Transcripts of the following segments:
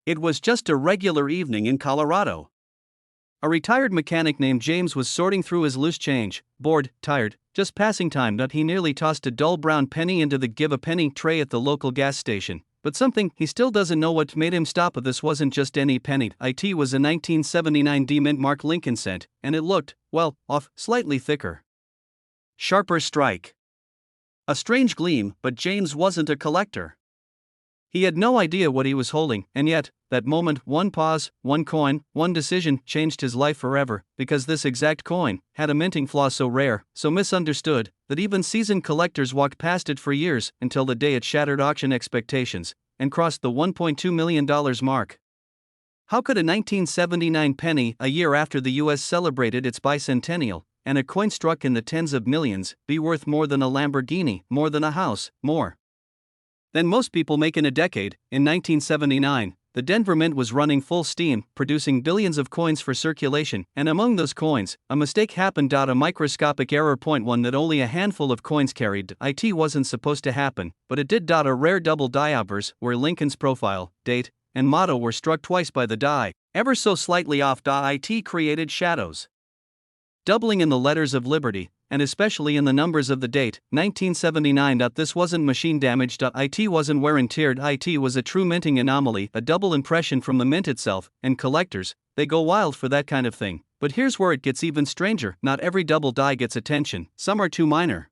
It was just a regular evening in Colorado. A retired mechanic named James was sorting through his loose change, bored, tired, just passing time. He nearly tossed a dull brown penny into the give a penny tray at the local gas station. But something he still doesn't know what made him stop. This wasn't just any penny. It was a 1979 D-Mint Mark Lincoln cent, and it looked, well, off, slightly thicker. Sharper strike. A strange gleam, but James wasn't a collector. He had no idea what he was holding, and yet, that moment, one pause, one coin, one decision, changed his life forever, because this exact coin had a minting flaw so rare, so misunderstood, that even seasoned collectors walked past it for years, until the day it shattered auction expectations, and crossed the $1.2 million mark. How could a 1979 penny, a year after the US celebrated its bicentennial, and a coin struck in the tens of millions, be worth more than a Lamborghini, more than a house, more than most people make in a decade? In 1979, the Denver Mint was running full steam, producing billions of coins for circulation, and among those coins, a mistake happened. A microscopic error. One that only a handful of coins carried. It wasn't supposed to happen, but it did. A rare double die obverse, where Lincoln's profile, date, and motto were struck twice by the die, ever so slightly off. It created shadows, doubling in the letters of liberty, and especially in the numbers of the date, 1979. This wasn't machine damage. It wasn't wear and tear. It was a true minting anomaly, a double impression from the mint itself, and collectors, they go wild for that kind of thing. But here's where it gets even stranger. Not every double die gets attention, some are too minor,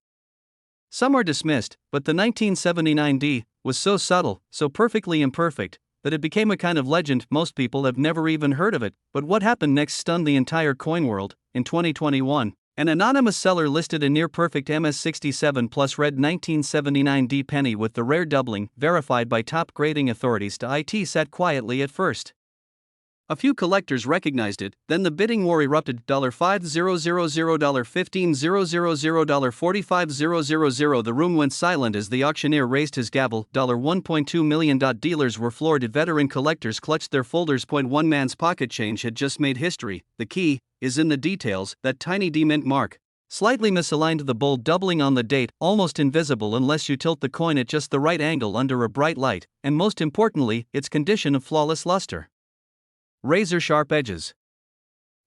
some are dismissed, but the 1979 D was so subtle, so perfectly imperfect, that it became a kind of legend. Most people have never even heard of it, but what happened next stunned the entire coin world. In 2021, an anonymous seller listed a near-perfect MS67 Plus red 1979 D penny with the rare doubling, verified by top grading authorities. It sat quietly at first. A few collectors recognized it, then the bidding war erupted. $5,000, $15,000, $45,000. The room went silent as the auctioneer raised his gavel. $1.2 million. Dealers were floored. Veteran collectors clutched their folders. One man's pocket change had just made history. The key is in the details. That tiny D-Mint mark, slightly misaligned, the bold doubling on the date, almost invisible unless you tilt the coin at just the right angle under a bright light, and most importantly, its condition of flawless luster. Razor-sharp edges.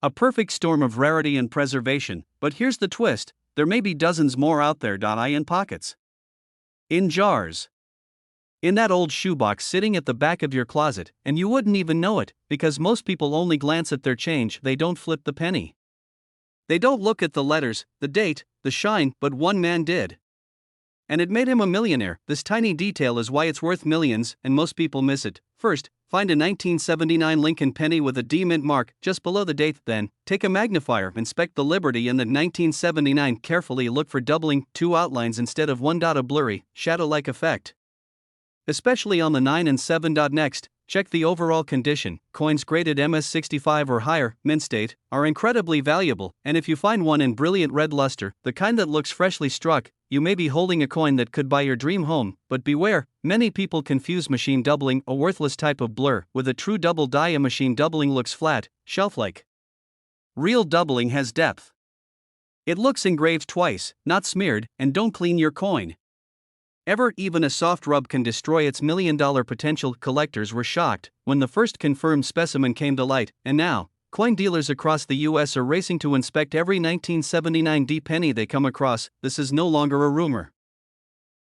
A perfect storm of rarity and preservation, but here's the twist, there may be dozens more out there. In pockets, in jars, in that old shoebox sitting at the back of your closet, and you wouldn't even know it, because most people only glance at their change. They don't flip the penny. They don't look at the letters, the date, the shine, but one man did. And it made him a millionaire. This tiny detail is why it's worth millions, and most people miss it. First, find a 1979 Lincoln penny with a D-Mint mark just below the date. Then, take a magnifier, inspect the Liberty and the 1979. Carefully look for doubling, two outlines instead of one. A blurry, shadow-like effect, especially on the 9 and 7. Next, check the overall condition. Coins graded MS65 or higher, mint state, are incredibly valuable, and if you find one in brilliant red luster, the kind that looks freshly struck, you may be holding a coin that could buy your dream home. But beware, many people confuse machine doubling, a worthless type of blur, with a true double die. A machine doubling looks flat, shelf-like. Real doubling has depth. It looks engraved twice, not smeared, and don't clean your coin ever. Even a soft rub can destroy its million-dollar potential. Collectors were shocked when the first confirmed specimen came to light, and now, coin dealers across the US are racing to inspect every 1979 D penny they come across. This is no longer a rumor.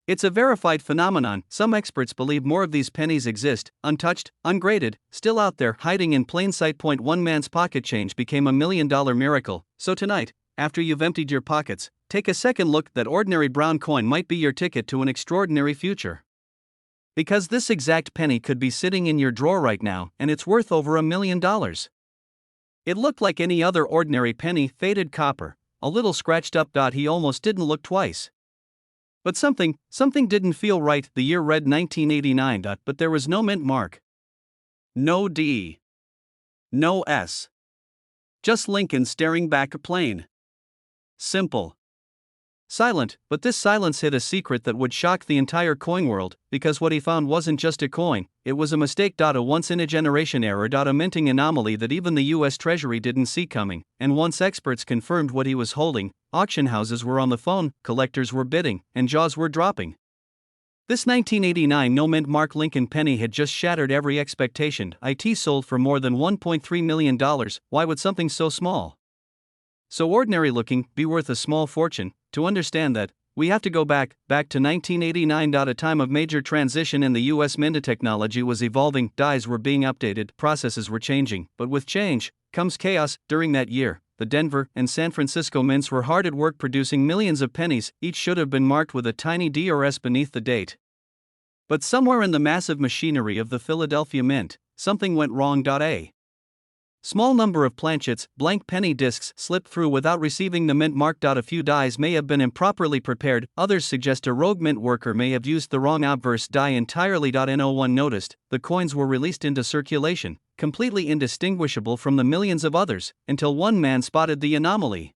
It's a verified phenomenon. Some experts believe more of these pennies exist, untouched, ungraded, still out there, hiding in plain sight. One man's pocket change became a $1 million miracle. So tonight, after you've emptied your pockets, take a second look. That ordinary brown coin might be your ticket to an extraordinary future. Because this exact penny could be sitting in your drawer right now, and it's worth over $1 million. It looked like any other ordinary penny, faded copper, a little scratched up. He almost didn't look twice. But something didn't feel right. The year read 1989. But there was no mint mark. No D. No S. Just Lincoln staring back, a plain, simple, silent. But this silence hid a secret that would shock the entire coin world, because what he found wasn't just a coin, it was a mistake. A once-in-a-generation error. A minting anomaly that even the US Treasury didn't see coming, and once experts confirmed what he was holding, auction houses were on the phone, collectors were bidding, and jaws were dropping. This 1989 no-mint mark Lincoln penny had just shattered every expectation. It sold for more than $1.3 million. Why would something so small, so ordinary looking, be worth a small fortune? To understand that, we have to go back to 1989. A time of major transition in the US mint. Technology was evolving, dies were being updated, processes were changing, but with change comes chaos. During that year, the Denver and San Francisco mints were hard at work producing millions of pennies. Each should have been marked with a tiny D or S beneath the date. But somewhere in the massive machinery of the Philadelphia Mint, something went wrong. A small number of planchets, blank penny discs, slipped through without receiving the mint mark. A few dies may have been improperly prepared, others suggest a rogue mint worker may have used the wrong obverse die entirely. No one noticed, the coins were released into circulation, completely indistinguishable from the millions of others, until one man spotted the anomaly.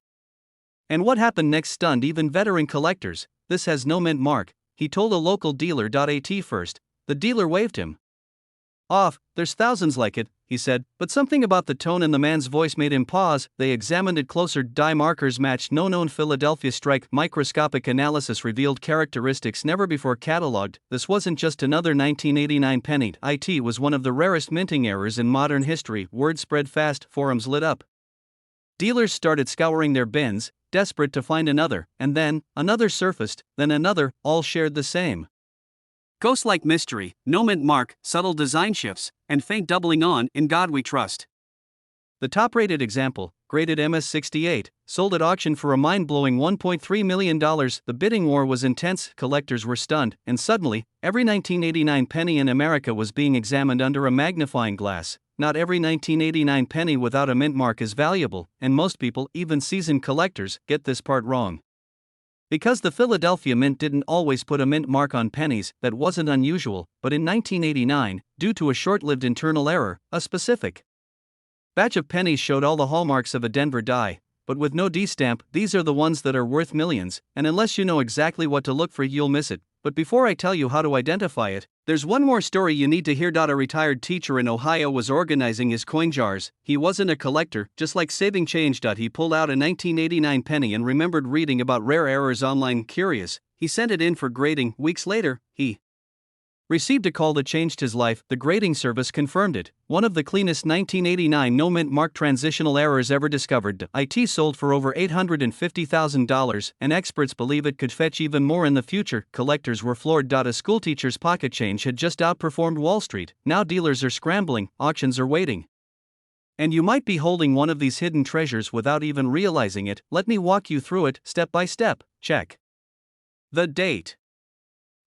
And what happened next stunned even veteran collectors. This has no mint mark, he told a local dealer. At first, the dealer waved him off. There's thousands like it, he said, but something about the tone in the man's voice made him pause. They examined it closer. Die markers matched no known Philadelphia strike. Microscopic analysis revealed characteristics never before catalogued. This wasn't just another 1989 penny. It was one of the rarest minting errors in modern history. Word spread fast, forums lit up. Dealers started scouring their bins, desperate to find another, and then another surfaced, then another, all shared the same ghost-like mystery: no mint mark, subtle design shifts, and faint doubling on "In God We Trust." The top-rated example, graded MS-68, sold at auction for a mind-blowing $1.3 million. The bidding war was intense, collectors were stunned, and suddenly, every 1989 penny in America was being examined under a magnifying glass. Not every 1989 penny without a mint mark is valuable, and most people, even seasoned collectors, get this part wrong. Because the Philadelphia Mint didn't always put a mint mark on pennies, that wasn't unusual, but in 1989, due to a short-lived internal error, a specific batch of pennies showed all the hallmarks of a Denver die, but with no D stamp. These are the ones that are worth millions, and unless you know exactly what to look for, you'll miss it. But before I tell you how to identify it, there's one more story you need to hear. A retired teacher in Ohio was organizing his coin jars. He wasn't a collector, just like saving change. He pulled out a 1989 penny and remembered reading about rare errors online. Curious, he sent it in for grading. Weeks later, he received a call that changed his life. The grading service confirmed it. One of the cleanest 1989 no mint mark transitional errors ever discovered. It sold for over $850,000, and experts believe it could fetch even more in the future. Collectors were floored. A schoolteacher's pocket change had just outperformed Wall Street. Now dealers are scrambling, auctions are waiting. And you might be holding one of these hidden treasures without even realizing it. Let me walk you through it, step by step. Check the date.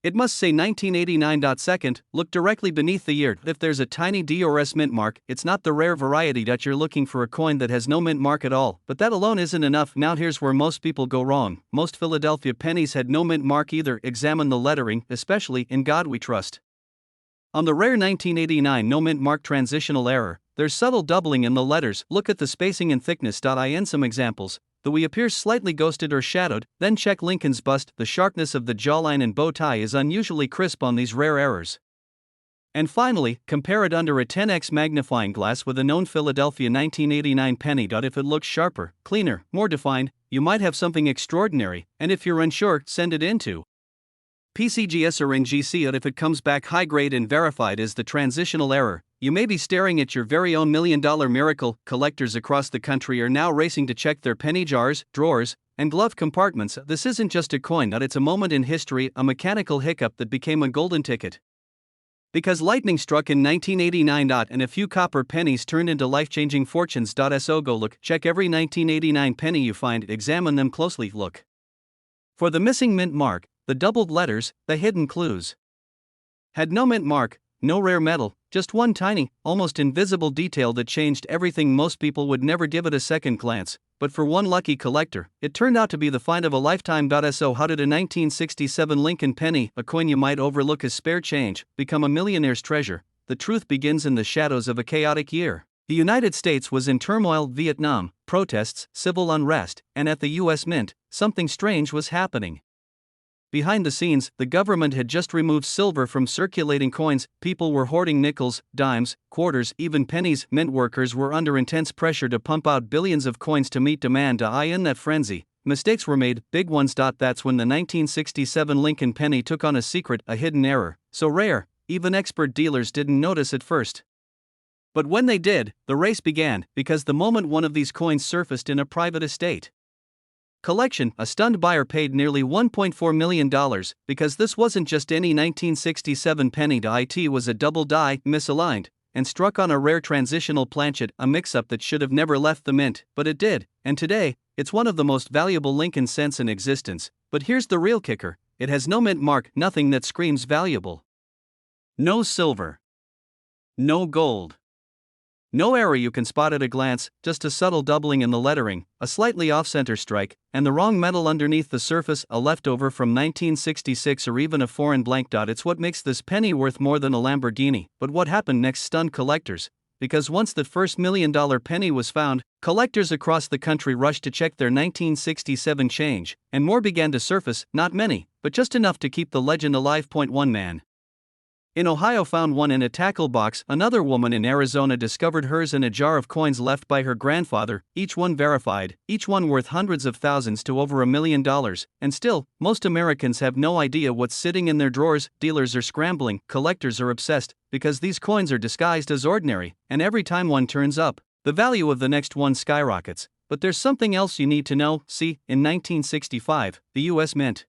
It must say 1989. Second, look directly beneath the year. If there's a tiny D or S mint mark, it's not the rare variety. You're looking for a coin that has no mint mark at all, but that alone isn't enough. Now here's where most people go wrong. Most Philadelphia pennies had no mint mark either. Examine the lettering, especially "In God We Trust." On the rare 1989 no mint mark transitional error, there's subtle doubling in the letters. Look at the spacing and thickness. In some examples, the "we" appears slightly ghosted or shadowed. Then check Lincoln's bust. The sharpness of the jawline and bow tie is unusually crisp on these rare errors. And finally, compare it under a 10x magnifying glass with a known Philadelphia 1989 penny. If it looks sharper, cleaner, more defined, you might have something extraordinary, and if you're unsure, send it into PCGS or NGC. If it comes back high grade and verified as the transitional error, you may be staring at your very own $1 million miracle. Collectors across the country are now racing to check their penny jars, drawers, and glove compartments. This isn't just a coin, it's a moment in history, a mechanical hiccup that became a golden ticket. Because lightning struck in 1989. And a few copper pennies turned into life-changing fortunes. So go look, check every 1989 penny you find, examine them closely, look for the missing mint mark, the doubled letters, the hidden clues. Had no mint mark, no rare metal, just one tiny, almost invisible detail that changed everything. Most people would never give it a second glance, but for one lucky collector, it turned out to be the find of a lifetime. So how did a 1967 Lincoln penny, a coin you might overlook as spare change, become a millionaire's treasure? The truth begins in the shadows of a chaotic year. The United States was in turmoil. Vietnam, protests, civil unrest, and at the U.S. Mint, something strange was happening. Behind the scenes, the government had just removed silver from circulating coins. People were hoarding nickels, dimes, quarters, even pennies. Mint workers were under intense pressure to pump out billions of coins to meet demand. In that frenzy, mistakes were made, big ones. That's when the 1967 Lincoln penny took on a hidden error, so rare, even expert dealers didn't notice at first. But when they did, the race began, because the moment one of these coins surfaced in a private estate collection, a stunned buyer paid nearly $1.4 million, because this wasn't just any 1967 penny. It was a double die, misaligned, and struck on a rare transitional planchet, a mix-up that should have never left the mint, but it did, and today, it's one of the most valuable Lincoln cents in existence. But here's the real kicker: it has no mint mark, nothing that screams valuable. No silver. No gold. No error you can spot at a glance, just a subtle doubling in the lettering, a slightly off-center strike, and the wrong metal underneath the surface, a leftover from 1966 or even a foreign blank. It's what makes this penny worth more than a Lamborghini. But what happened next stunned collectors, because once that first $1 million penny was found, collectors across the country rushed to check their 1967 change, and more began to surface, not many, but just enough to keep the legend alive. One man in Ohio found one in a tackle box. Another woman in Arizona discovered hers in a jar of coins left by her grandfather, each one verified, each one worth hundreds of thousands to over $1 million, and still, most Americans have no idea what's sitting in their drawers. Dealers are scrambling, collectors are obsessed, because these coins are disguised as ordinary, and every time one turns up, the value of the next one skyrockets. But there's something else you need to know. See, in 1965, the U.S. Mint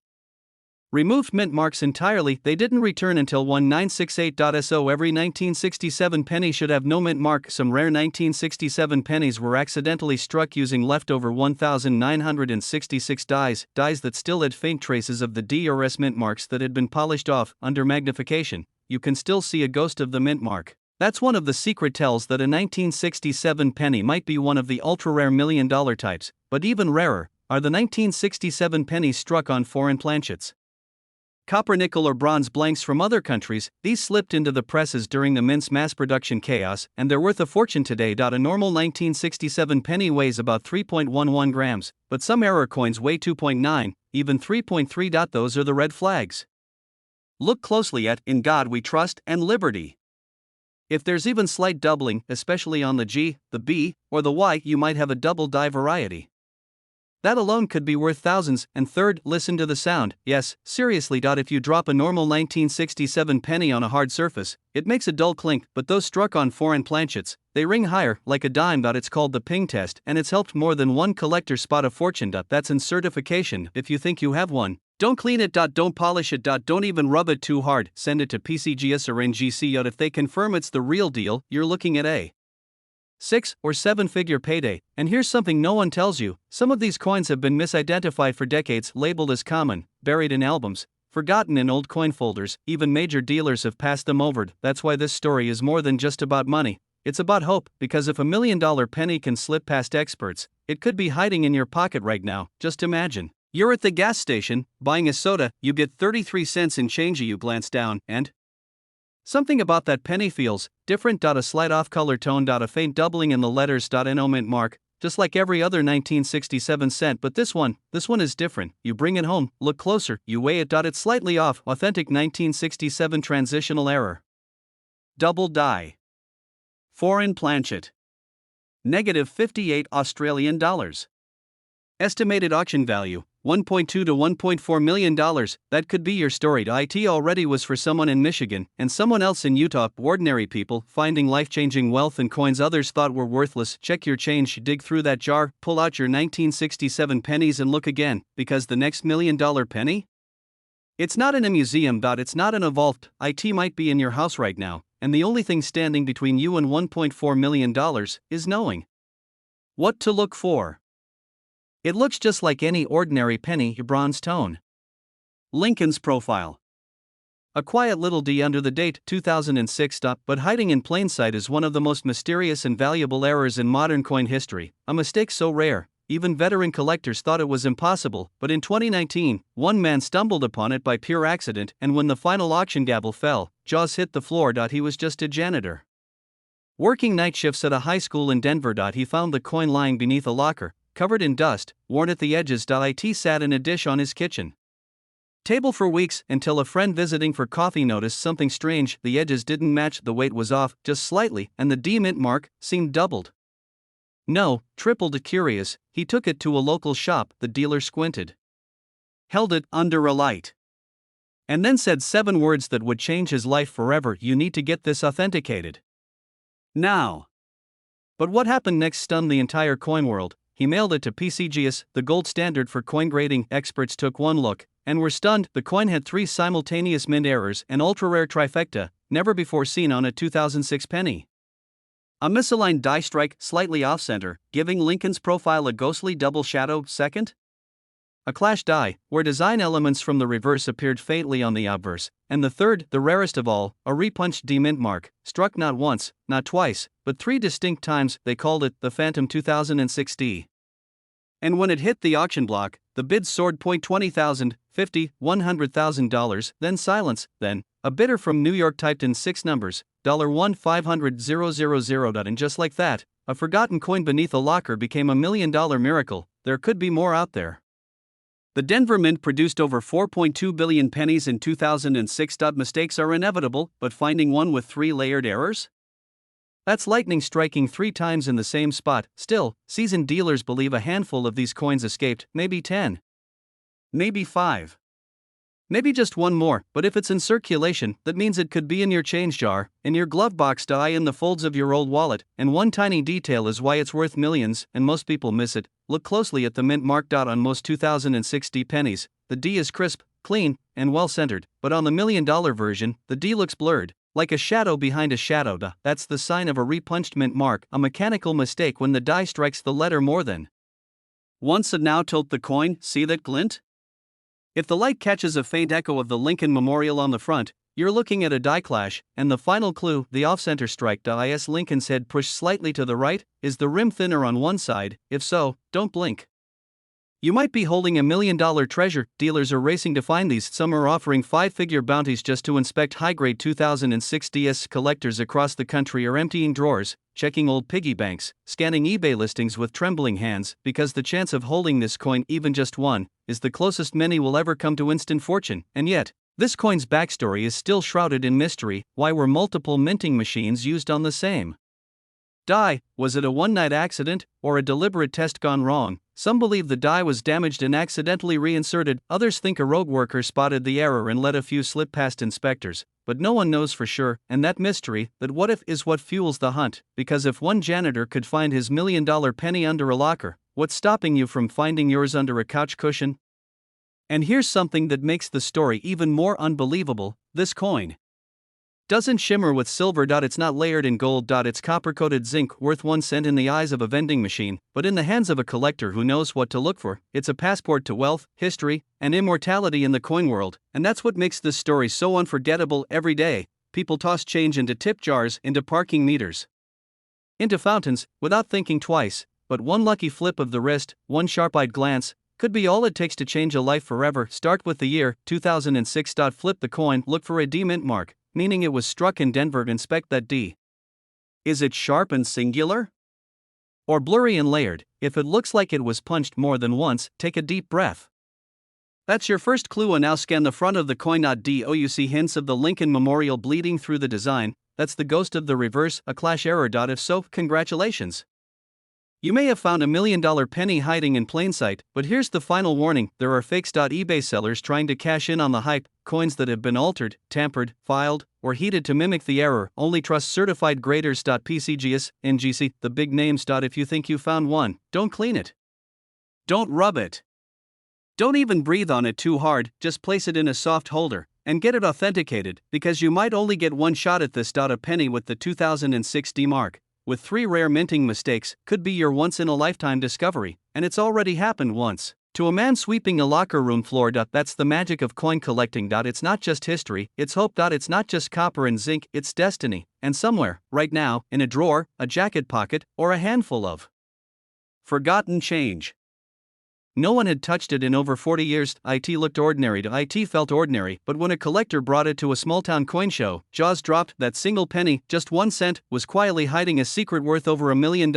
removed mint marks entirely. They didn't return until 1968. Every 1967 penny should have no mint mark. Some rare 1967 pennies were accidentally struck using leftover 1966 dies that still had faint traces of the DRS mint marks that had been polished off. Under magnification, you can still see a ghost of the mint mark. That's one of the secret tells that a 1967 penny might be one of the ultra-rare $1 million types, but even rarer are the 1967 pennies struck on foreign planchets. Copper, nickel, or bronze blanks from other countries, these slipped into the presses during the mint's mass production chaos, and they're worth a fortune today. A normal 1967 penny weighs about 3.11 grams, but some error coins weigh 2.9, even 3.3. Those are the red flags. Look closely at "In God We Trust" and "Liberty." If there's even slight doubling, especially on the G, the B, or the Y, you might have a double die variety. That alone could be worth thousands. And third, listen to the sound. Yes, seriously. If you drop a normal 1967 penny on a hard surface, it makes a dull clink, but those struck on foreign planchets, they ring higher, like a dime. It's called the ping test, and it's helped more than one collector spot a fortune. That's in certification. If you think you have one, don't clean it. Don't polish it. Don't even rub it too hard. Send it to PCGS or NGC. If they confirm it's the real deal, you're looking at a 6 or 7-figure payday. And here's something no one tells you: some of these coins have been misidentified for decades, labeled as common, buried in albums, forgotten in old coin folders. Even major dealers have passed them over. That's why this story is more than just about money. It's about hope, because if $1 million penny can slip past experts, it could be hiding in your pocket right now. Just imagine. You're at the gas station, buying a soda, you get 33 cents in change. You glance down, and something about that penny feels different. A slight off-color tone. A faint doubling in the letters. No mint mark, just like every other 1967 cent. But this one is different. You bring it home, look closer, you weigh it. It's slightly off. Authentic 1967 transitional error. Double die. Foreign planchet. Negative 58 Australian dollars. Estimated auction value, $1.2 to $1.4 million. That could be your story. It already was for someone in Michigan and someone else in Utah. Ordinary people finding life-changing wealth and coins others thought were worthless. Check your change, dig through that jar, pull out your 1967 pennies and look again, because the next $1 million penny? It's not in a museum. It's not in a vault. It might be in your house right now, and the only thing standing between you and $1.4 million is knowing what to look for. It looks just like any ordinary penny. Bronze tone. Lincoln's profile. A quiet little D under the date, 2006. But hiding in plain sight is one of the most mysterious and valuable errors in modern coin history, a mistake so rare, even veteran collectors thought it was impossible. But in 2019, one man stumbled upon it by pure accident, and when the final auction gavel fell, jaws hit the floor. He was just a janitor working night shifts at a high school in Denver. He found the coin lying beneath a locker, covered in dust, worn at the edges. It sat in a dish on his kitchen table for weeks, until a friend visiting for coffee noticed something strange. The edges didn't match, the weight was off, just slightly, and the D mint mark seemed doubled. No, tripled curious, he took it to a local shop. The dealer squinted, held it under a light, and then said 7 words that would change his life forever. You need to get this authenticated now. But what happened next stunned the entire coin world. He mailed it to PCGS, the gold standard for coin grading. Experts took one look and were stunned. The coin had 3 simultaneous mint errors, an ultra-rare trifecta, never before seen on a 2006 penny. A misaligned die strike, slightly off-center, giving Lincoln's profile a ghostly double shadow. Second, a clash die, where design elements from the reverse appeared faintly on the obverse. And the third, the rarest of all, a repunched D mint mark, struck not once, not twice, but 3 distinct times. They called it the Phantom 2006D. And when it hit the auction block, the bids soared. $20,000, $50,000, $100,000, then silence. Then a bidder from New York typed in 6 numbers, $1 500 000. And just like that, a forgotten coin beneath a locker became $1 million miracle. There could be more out there. The Denver Mint produced over 4.2 billion pennies in 2006. Mistakes are inevitable, but finding one with 3 layered errors? That's lightning striking 3 times in the same spot. Still, seasoned dealers believe a handful of these coins escaped, maybe 10. Maybe 5. Maybe just one more, but if it's in circulation, that means it could be in your change jar, in your glove box, in the folds of your old wallet, and one tiny detail is why it's worth millions, and most people miss it. Look closely at the mint mark. On most 2006 D pennies, the D is crisp, clean, and well-centered, but on the $1 million version, the D looks blurred, like a shadow behind a shadow. That's the sign of a repunched mint mark, a mechanical mistake when the die strikes the letter more than once. And now tilt the coin, see that glint? If the light catches a faint echo of the Lincoln Memorial on the front, you're looking at a die clash. And the final clue, the off-center strike. Is Lincoln's head pushed slightly to the right? Is the rim thinner on one side? If so, don't blink. You might be holding $1 million treasure. Dealers are racing to find these. Some are offering 5-figure bounties just to inspect high-grade 2006 DS. Collectors across the country are emptying drawers, checking old piggy banks, scanning eBay listings with trembling hands, because the chance of holding this coin, even just one, is the closest many will ever come to instant fortune. And yet, this coin's backstory is still shrouded in mystery. Why were multiple minting machines used on the same die? Was it a one-night accident, or a deliberate test gone wrong? Some believe the die was damaged and accidentally reinserted. Others think a rogue worker spotted the error and let a few slip past inspectors. But no one knows for sure, and that mystery, that what if, is what fuels the hunt. Because if one janitor could find his $1 million penny under a locker, what's stopping you from finding yours under a couch cushion? And here's something that makes the story even more unbelievable: this coin doesn't shimmer with silver. It's not layered in gold. It's copper-coated zinc, worth 1 cent in the eyes of a vending machine, but in the hands of a collector who knows what to look for. It's a passport to wealth, history, and immortality in the coin world, and that's what makes this story so unforgettable. Every day, people toss change into tip jars, into parking meters, into fountains, without thinking twice. But one lucky flip of the wrist, one sharp-eyed glance, could be all it takes to change a life forever. Start with the year 2006. Flip the coin, look for a D mint mark, meaning it was struck in Denver. Inspect that D. Is it sharp and singular? Or blurry and layered? If it looks like it was punched more than once, take a deep breath. That's your first clue. And now scan the front of the coin. Do you see hints of the Lincoln Memorial bleeding through the design? That's the ghost of the reverse, a clash error. If so, congratulations. You may have found $1 million penny hiding in plain sight, but here's the final warning: there are fakes. eBay sellers trying to cash in on the hype, coins that have been altered, tampered, filed, or heated to mimic the error. Only trust certified graders. PCGS, NGC, the big names. If you think you found one, don't clean it. Don't rub it. Don't even breathe on it too hard, just place it in a soft holder and get it authenticated, because you might only get one shot at this. A penny with the 2006 D mark, with 3 rare minting mistakes, could be your once-in-a-lifetime discovery, and it's already happened once. To a man sweeping a locker room floor. That's the magic of coin collecting. It's not just history, it's hope. It's not just copper and zinc, it's destiny. And somewhere, right now, in a drawer, a jacket pocket, or a handful of forgotten change. No one had touched it in over 40 years. It looked ordinary. It felt ordinary, but when a collector brought it to a small-town coin show, jaws dropped. That single penny, just 1 cent, was quietly hiding a secret worth over $1 million.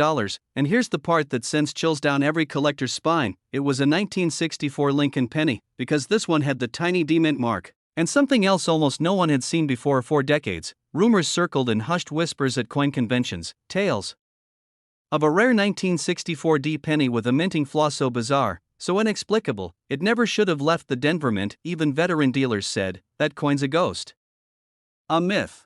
And here's the part that sends chills down every collector's spine: it was a 1964 Lincoln penny, because this one had the tiny D mint mark, and something else almost no one had seen before. For decades, rumors circled in hushed whispers at coin conventions, tales Of a rare 1964 penny with a minting flaw so bizarre, so inexplicable, it never should have left the Denver Mint. Even veteran dealers said, that coin's a ghost. A myth.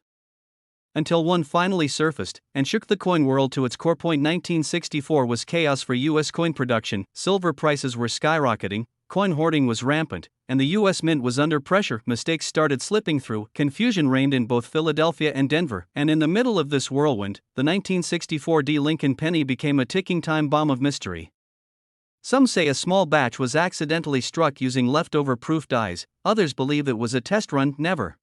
Until one finally surfaced and shook the coin world to its core. 1964 was chaos for U.S. coin production, silver prices were skyrocketing, coin hoarding was rampant, and the U.S. Mint was under pressure. Mistakes started slipping through, confusion reigned in both Philadelphia and Denver, and in the middle of this whirlwind, the 1964 Lincoln penny became a ticking time bomb of mystery. Some say a small batch was accidentally struck using leftover proof dies, others believe it was a test run, never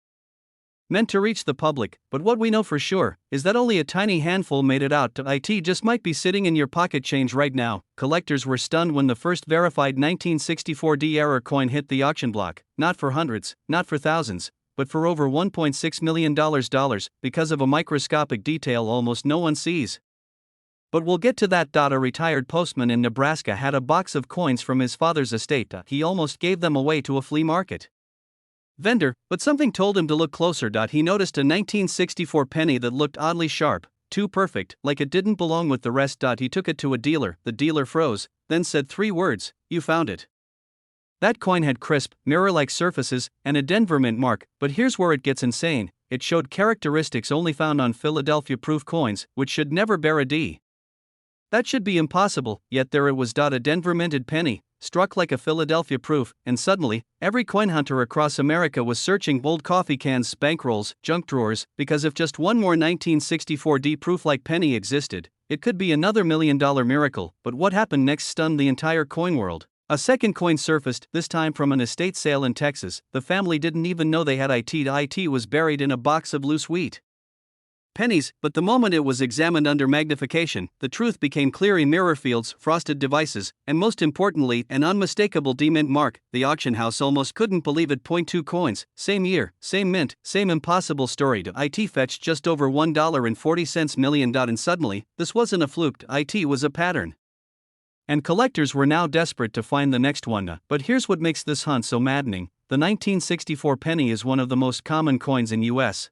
meant to reach the public, but what we know for sure is that only a tiny handful made it out to it. Just might be sitting in your pocket change right now. Collectors were stunned when the first verified 1964 error coin hit the auction block, not for hundreds, not for thousands, but for over $1.6 million because of a microscopic detail almost no one sees. But we'll get to that. A retired postman in Nebraska had a box of coins from his father's estate. He almost gave them away to a flea market vendor, but something told him to look closer. He noticed a 1964 penny that looked oddly sharp, too perfect, like it didn't belong with the rest. He took it to a dealer, the dealer froze, then said 3 words, "You found it." That coin had crisp, mirror-like surfaces and a Denver Mint mark, but here's where it gets insane. It showed characteristics only found on Philadelphia proof coins, which should never bear a D. That should be impossible, yet there it was. A Denver minted penny, struck like a Philadelphia proof, and suddenly, every coin hunter across America was searching old coffee cans, bankrolls, junk drawers, because if just one more 1964 proof-like penny existed, it could be another $1 million miracle. But what happened next stunned the entire coin world. A second coin surfaced, this time from an estate sale in Texas. The family didn't even know they had it. It was buried in a box of loose wheat pennies, but the moment it was examined under magnification, the truth became clear in mirror fields, frosted devices, and most importantly, an unmistakable D-Mint mark. The auction house almost couldn't believe it. 2 coins, same year, same mint, same impossible story. It fetched just over $1.40 million, and suddenly, this wasn't a fluke. It was a pattern. And collectors were now desperate to find the next one. But here's what makes this hunt so maddening. The 1964 penny is one of the most common coins in U.S.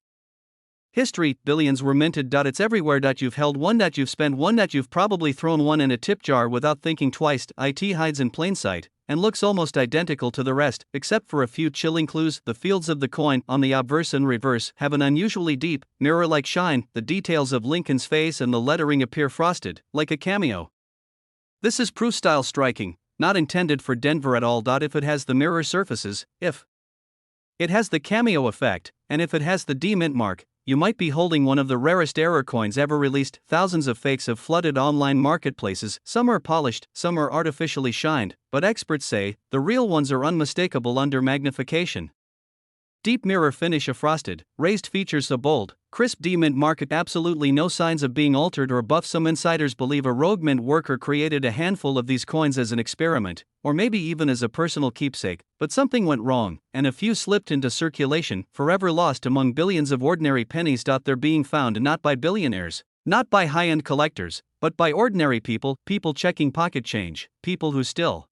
history. Billions were minted. It's everywhere. You've held one, you've spent one, you've probably thrown one in a tip jar without thinking twice. It hides in plain sight and looks almost identical to the rest, except for a few chilling clues. The fields of the coin, on the obverse and reverse, have an unusually deep, mirror-like shine. The details of Lincoln's face and the lettering appear frosted, like a cameo. This is proof-style striking, not intended for Denver at all. If it has the mirror surfaces, if it has the cameo effect, and if it has the D-Mint mark, you might be holding one of the rarest error coins ever released. Thousands of fakes have flooded online marketplaces. Some are polished, some are artificially shined, but experts say the real ones are unmistakable under magnification. Deep mirror finish, a frosted, raised features, a bold, crisp D-Mint mark, absolutely no signs of being altered or buffed. Some insiders believe a rogue mint worker created a handful of these coins as an experiment, or maybe even as a personal keepsake, but something went wrong, and a few slipped into circulation, forever lost among billions of ordinary pennies. They're being found not by billionaires, not by high-end collectors, but by ordinary people, people checking pocket change, people who still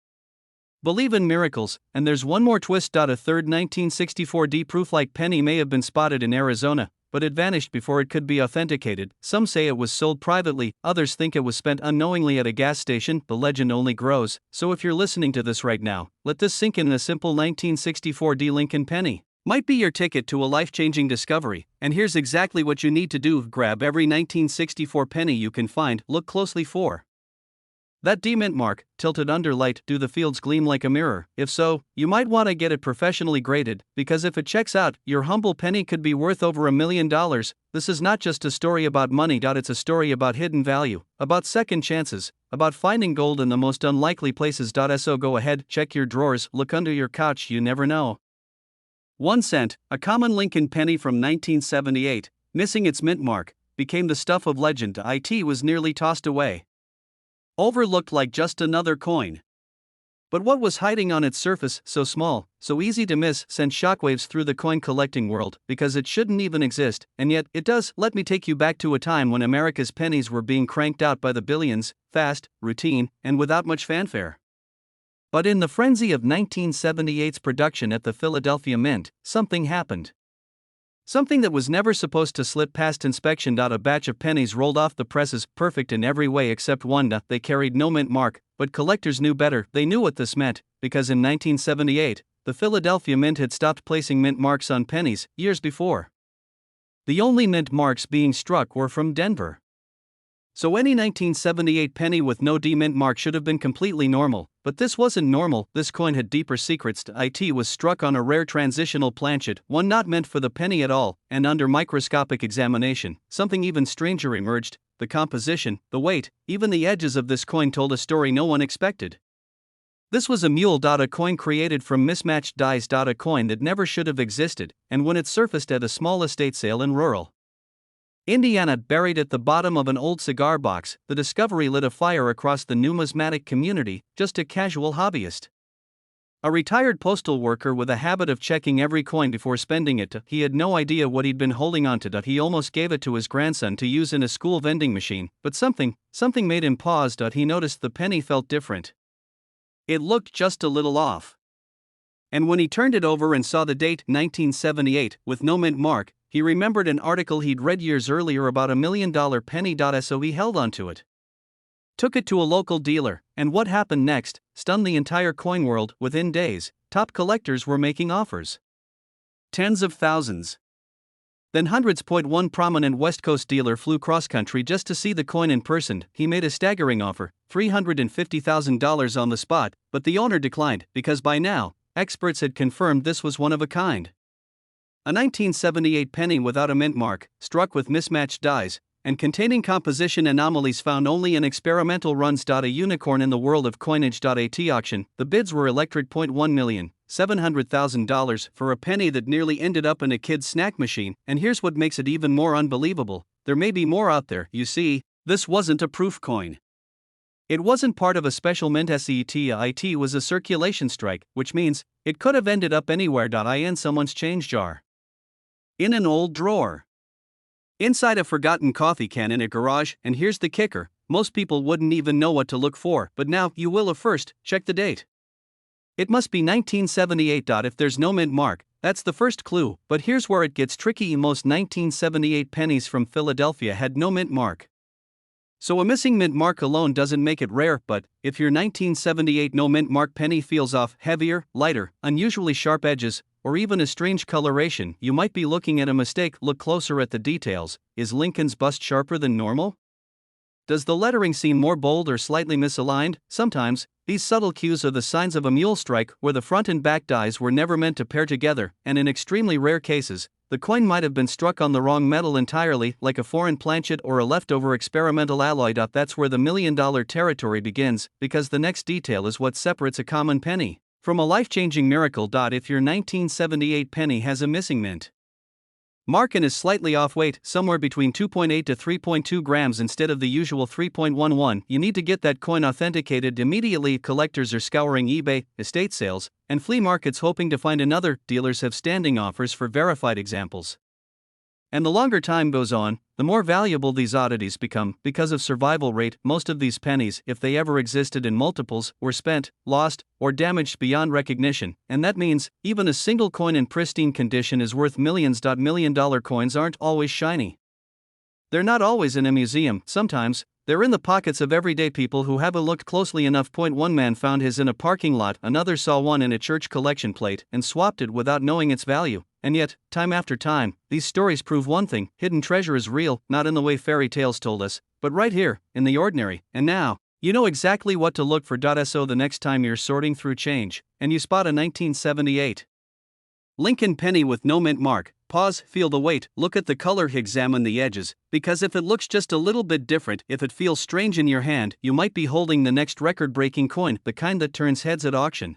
believe in miracles. And there's one more twist. A third 1964 proof-like penny may have been spotted in Arizona, but it vanished before it could be authenticated. Some say it was sold privately, others think it was spent unknowingly at a gas station. The legend only grows, so if you're listening to this right now, let this sink in. A simple 1964 Lincoln penny might be your ticket to a life-changing discovery, and here's exactly what you need to do. Grab every 1964 penny you can find, look closely for that D-Mint mark, tilted under light. Do the fields gleam like a mirror? If so, you might want to get it professionally graded, because if it checks out, your humble penny could be worth over $1 million. This is not just a story about money. It's a story about hidden value, about second chances, about finding gold in the most unlikely places. So go ahead, check your drawers, look under your couch, you never know. 1 cent, a common Lincoln penny from 1978, missing its mint mark, became the stuff of legend. It was nearly tossed away, overlooked like just another coin. But what was hiding on its surface, so small, so easy to miss, sent shockwaves through the coin collecting world, because it shouldn't even exist, and yet it does. Let me take you back to a time when America's pennies were being cranked out by the billions, fast, routine, and without much fanfare. But in the frenzy of 1978's production at the Philadelphia Mint, something happened. Something that was never supposed to slip past inspection. A batch of pennies rolled off the presses, perfect in every way except one. They carried no mint mark, but collectors knew better. They knew what this meant, because in 1978, the Philadelphia Mint had stopped placing mint marks on pennies, years before. The only mint marks being struck were from Denver. So any 1978 penny with no D mint mark should have been completely normal, but this wasn't normal. This coin had deeper secrets. It was struck on a rare transitional planchet, one not meant for the penny at all, and under microscopic examination, something even stranger emerged: the composition, the weight, even the edges of this coin told a story no one expected. This was a mule. A coin created from mismatched dies. A coin that never should have existed, and when it surfaced at a small estate sale in rural Indiana, buried at the bottom of an old cigar box, the discovery lit a fire across the numismatic community. Just a casual hobbyist, a retired postal worker with a habit of checking every coin before spending it. He had no idea what he'd been holding onto. He almost gave it to his grandson to use in a school vending machine, but something made him pause. He noticed the penny felt different. It looked just a little off. And when he turned it over and saw the date, 1978, with no mint mark, he remembered an article he'd read years earlier about $1 million penny. So he held onto it, took it to a local dealer, and what happened next stunned the entire coin world. Within days, top collectors were making offers. Tens of thousands. Then hundreds. One prominent West Coast dealer flew cross-country just to see the coin in person. He made a staggering offer, $350,000 on the spot, but the owner declined, because by now, experts had confirmed this was one of a kind. A 1978 penny without a mint mark, struck with mismatched dies, and containing composition anomalies found only in experimental runs. A unicorn in the world of coinage. At auction, the bids were electric: $1,700,000 for a penny that nearly ended up in a kid's snack machine. And here's what makes it even more unbelievable: there may be more out there. You see, this wasn't a proof coin. It wasn't part of a special mint. It was a circulation strike, which means it could have ended up anywhere. In someone's change jar, in an old drawer, inside a forgotten coffee can in a garage. And here's the kicker: most people wouldn't even know what to look for, but now you will. First, check the date. It must be 1978. If there's no mint mark, that's the first clue, but here's where it gets tricky. Most 1978 pennies from Philadelphia had no mint mark. So a missing mint mark alone doesn't make it rare, but if your 1978 no mint mark penny feels off, heavier, lighter, unusually sharp edges, or even a strange coloration, you might be looking at a mistake. Look closer at the details. Is Lincoln's bust sharper than normal? Does the lettering seem more bold or slightly misaligned? Sometimes, these subtle cues are the signs of a mule strike, where the front and back dies were never meant to pair together, and in extremely rare cases, the coin might have been struck on the wrong metal entirely, like a foreign planchet or a leftover experimental alloy. That's where the $1 million territory begins, because the next detail is what separates a common penny from a life-changing miracle. If your 1978 penny has a missing mint mark and is slightly off weight, somewhere between 2.8 to 3.2 grams instead of the usual 3.11, you need to get that coin authenticated immediately. Collectors are scouring eBay, estate sales, and flea markets hoping to find another. Dealers have standing offers for verified examples. And the longer time goes on, the more valuable these oddities become. Because of survival rate, most of these pennies, if they ever existed in multiples, were spent, lost, or damaged beyond recognition, and that means even a single coin in pristine condition is worth millions. $1 million coins aren't always shiny. They're not always in a museum. Sometimes, they're in the pockets of everyday people who haven't looked closely enough. One man found his in a parking lot, another saw one in a church collection plate and swapped it without knowing its value. And yet, time after time, these stories prove one thing: hidden treasure is real, not in the way fairy tales told us, but right here, in the ordinary. And now, you know exactly what to look for. So the next time you're sorting through change, and you spot a 1978 Lincoln penny with no mint mark, pause, feel the weight, look at the color, examine the edges, because if it looks just a little bit different, if it feels strange in your hand, you might be holding the next record-breaking coin, the kind that turns heads at auction.